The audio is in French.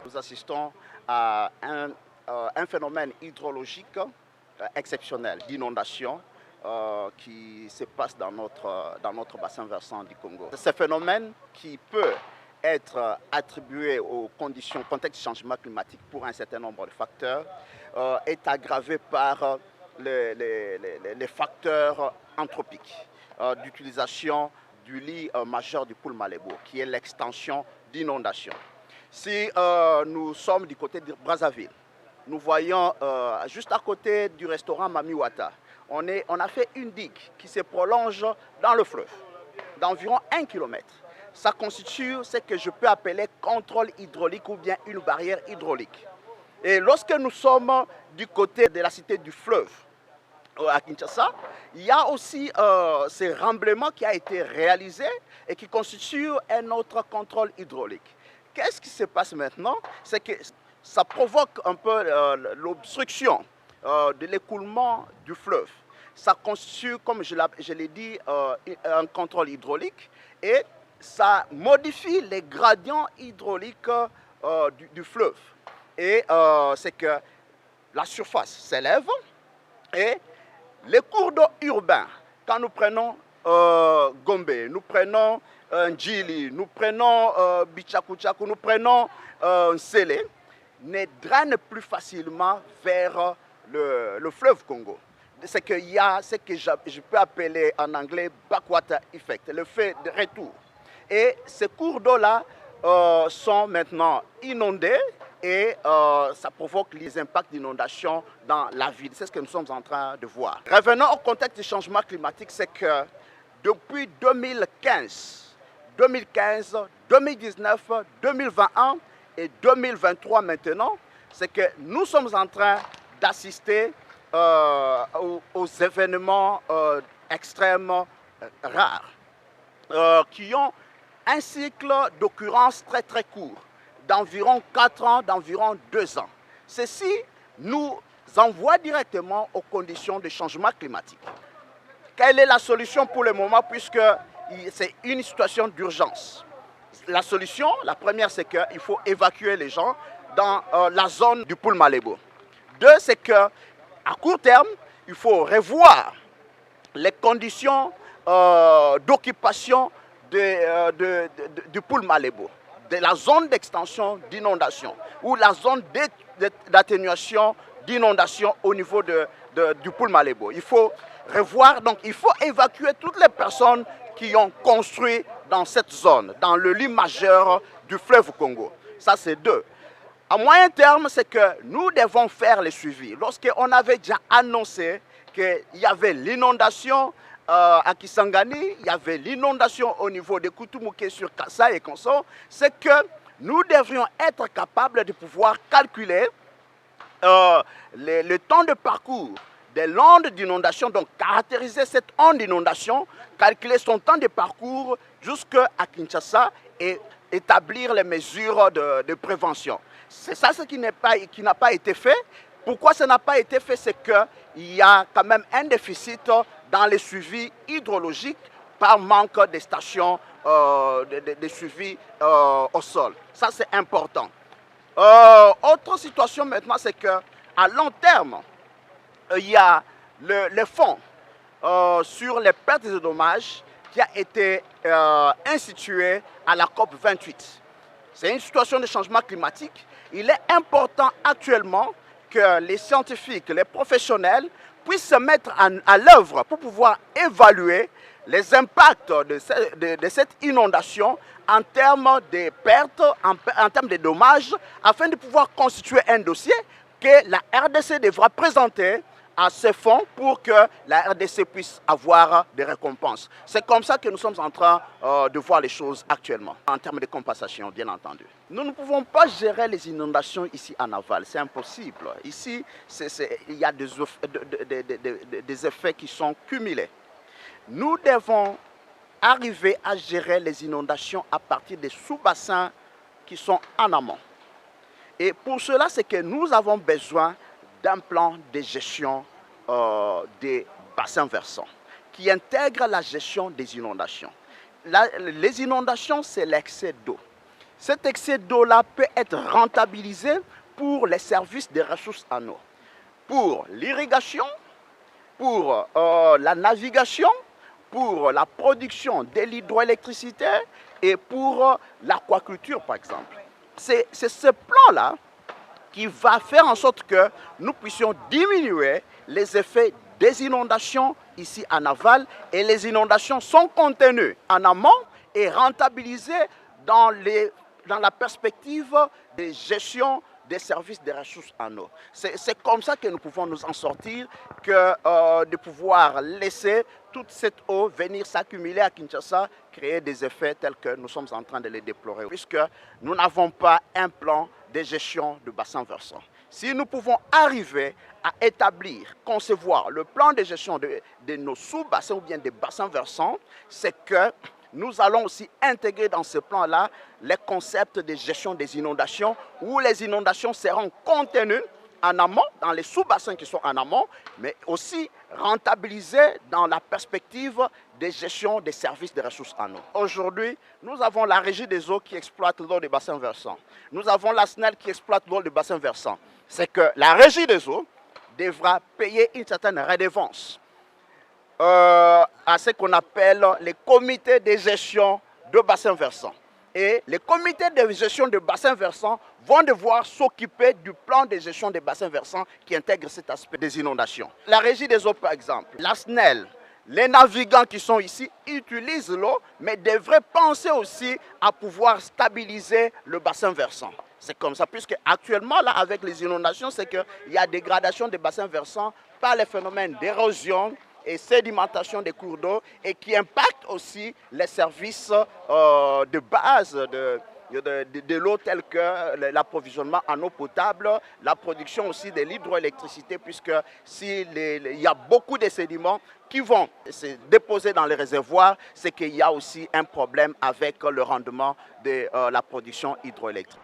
Nous assistons à un phénomène hydrologique exceptionnel d'inondation qui se passe dans notre bassin versant du Congo. Ce phénomène qui peut être attribué aux conditions, contexte du changement climatique pour un certain nombre de facteurs, est aggravé par les facteurs anthropiques d'utilisation du lit majeur du Poul Malébo, qui est l'extension d'inondation. Si nous sommes du côté de Brazzaville, nous voyons juste à côté du restaurant Mamiwata, on a fait une digue qui se prolonge dans le fleuve d'environ 1 km. Ça constitue ce que je peux appeler contrôle hydraulique ou bien une barrière hydraulique. Et lorsque nous sommes du côté de la cité du fleuve, à Kinshasa, il y a aussi ce remblaiement qui a été réalisé et qui constitue un autre contrôle hydraulique. Qu'est-ce qui se passe maintenant? C'est que ça provoque un peu l'obstruction de l'écoulement du fleuve. Ça constitue, comme je l'ai dit, un contrôle hydraulique et ça modifie les gradients hydrauliques du fleuve. Et c'est que la surface s'élève et les cours d'eau urbains, quand nous prenons Gombe, nous prenons Ndjili, nous prenons Bichakuchaku, nous prenons Nsele, ne drainent plus facilement vers le fleuve Congo. C'est qu'il y a ce que je peux appeler en anglais backwater effect, le fait de retour. Et ces cours d'eau-là sont maintenant inondés et ça provoque les impacts d'inondation dans la ville. C'est ce que nous sommes en train de voir. Revenons au contexte du changement climatique, c'est que depuis 2015, 2019, 2021 et 2023 maintenant, c'est que nous sommes en train d'assister aux événements extrêmes rares qui ont un cycle d'occurrence très très court, d'environ 4 ans, d'environ 2 ans. Ceci nous envoie directement aux conditions de changement climatique. Quelle est la solution pour le moment puisque c'est une situation d'urgence? La solution, la première, c'est qu'il faut évacuer les gens dans la zone du Poul Malébo. 2, c'est qu'à court terme, il faut revoir les conditions d'occupation du Poul Malébo, de la zone d'extension d'inondation ou la zone d'atténuation d'inondation au niveau du Poul Malébo. Il faut revoir, donc il faut évacuer toutes les personnes qui ont construit dans cette zone, dans le lit majeur du fleuve Congo. Ça, c'est 2. À moyen terme, c'est que nous devons faire les suivis. Lorsqu'on avait déjà annoncé qu'il y avait l'inondation à Kisangani, il y avait l'inondation au niveau de Koutoumouké sur Kassa et Konso, c'est que nous devrions être capables de pouvoir calculer le temps de parcours des ondes d'inondation, donc caractériser cette onde d'inondation, calculer son temps de parcours jusqu'à Kinshasa et établir les mesures de prévention. C'est ça ce qui n'a pas été fait. Pourquoi ça n'a pas été fait? C'est qu'il y a quand même un déficit dans les suivis hydrologiques par manque de stations de suivi au sol. Ça, c'est important. Autre situation maintenant, c'est qu'à long terme, il y a le fonds sur les pertes et dommages qui a été institué à la COP 28. C'est une situation de changement climatique. Il est important actuellement que les scientifiques, les professionnels puissent se mettre à l'œuvre pour pouvoir évaluer les impacts de cette inondation en termes de pertes, en termes de dommages, afin de pouvoir constituer un dossier que la RDC devra présenter à ce fonds pour que la RDC puisse avoir des récompenses. C'est comme ça que nous sommes en train de voir les choses actuellement, en termes de compensation, bien entendu. Nous ne pouvons pas gérer les inondations ici en aval, c'est impossible. Ici, il y a des effets qui sont cumulés. Nous devons arriver à gérer les inondations à partir des sous-bassins qui sont en amont. Et pour cela, c'est que nous avons besoin d'un plan de gestion des bassins versants qui intègre la gestion des inondations. Les inondations, c'est l'excès d'eau. cet excès d'eau-là peut être rentabilisé pour les services des ressources en eau, pour l'irrigation, pour la navigation, pour la production de l'hydroélectricité et pour l'aquaculture, par exemple. C'est ce plan-là qui va faire en sorte que nous puissions diminuer les effets des inondations ici en aval, et les inondations sont contenues en amont et rentabilisées dans la perspective de gestion des services des ressources en eau. C'est comme ça que nous pouvons nous en sortir, que de pouvoir laisser toute cette eau venir s'accumuler à Kinshasa, créer des effets tels que nous sommes en train de les déplorer, puisque nous n'avons pas un plan de gestion de bassins versants. Si nous pouvons arriver à établir, concevoir le plan de gestion de nos sous-bassins ou bien des bassins versants, c'est que nous allons aussi intégrer dans ce plan-là les concepts de gestion des inondations, où les inondations seront contenues en amont, dans les sous-bassins qui sont en amont, mais aussi rentabilisées dans la perspective de gestion des services de ressources en eau. Aujourd'hui, nous avons la Régie des eaux qui exploite l'eau des bassins versants. Nous avons la SNEL qui exploite l'eau des bassins versants. C'est que la Régie des eaux devra payer une certaine redevance à ce qu'on appelle les comités de gestion de bassins versants. Et les comités de gestion de bassins versants vont devoir s'occuper du plan de gestion des bassins versants qui intègre cet aspect des inondations. La Régie des eaux, par exemple, la SNEL, les navigants qui sont ici utilisent l'eau, mais devraient penser aussi à pouvoir stabiliser le bassin versant. C'est comme ça, puisque actuellement, là, avec les inondations, c'est qu'il y a dégradation des bassins versants par les phénomènes d'érosion et sédimentation des cours d'eau, et qui impactent aussi les services de base de l'eau, tels que l'approvisionnement en eau potable, la production aussi de l'hydroélectricité, puisque il y a beaucoup de sédiments qui vont se déposer dans les réservoirs, c'est qu'il y a aussi un problème avec le rendement de la production hydroélectrique.